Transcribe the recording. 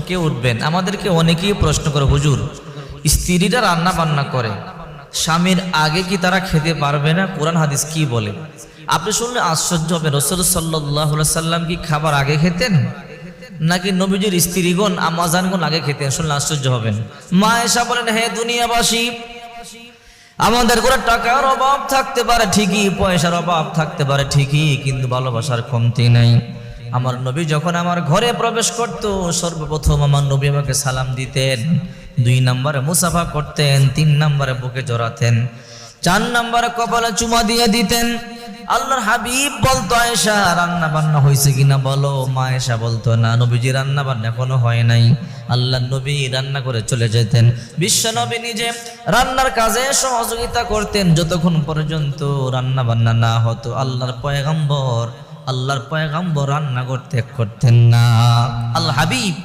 চমকে উঠবেন। আমাদেরকে অনেকেই প্রশ্ন করে, হুজুর স্ত্রীরা রান্না বান্না করে, স্বামীর আগে কি তারা খেতে পারবে না? কোরআন হাদিস কি বলে? আপনি শুনলে আশ্চর্য হবে, রাসূল সাল্লাল্লাহু আলাইহি সাল্লাম কি খাবার আগে খেতেন, নাকি নবীজির স্ত্রীগণ আম্মাজানগণ আগে খেতেন? শুনলে আশ্চর্য হবেন। মা আয়েশা বলেন, হে দুনিয়াবাসী, আমাদের কোনো টাকার অভাব থাকতে পারে ঠিকই, পয়সার অভাব থাকতে পারে ঠিকই, কিন্তু ভালোবাসার কমতি নাই। আমার নবী যখন আমার ঘরে প্রবেশ করত, সর্বপ্রথম আমার নবী আমাকে সালাম দিতেন, 2 নম্বরে মুসাফা করতেন, 3 নম্বরে বুকে জড়াতেন, 4 নম্বরে কপালে চুমা দিয়ে দিতেন। আল্লাহর হাবিব বলতো, আয়েশা রান্না বান্না হয়েছে কিনা বলো। মা আয়েশা বলতো, না নবীজি রান্না বান্না এখনো হয় নাই। আল্লাহর নবী রান্না করে চলে যেতেন। বিশ্ব নবী নিজে রান্নার কাজে সহযোগিতা করতেন যতক্ষণ পর্যন্ত রান্না বান্না না হতো। আল্লাহর পয়গম্বর রান্না করতেন না। আল্লাহ হাবিব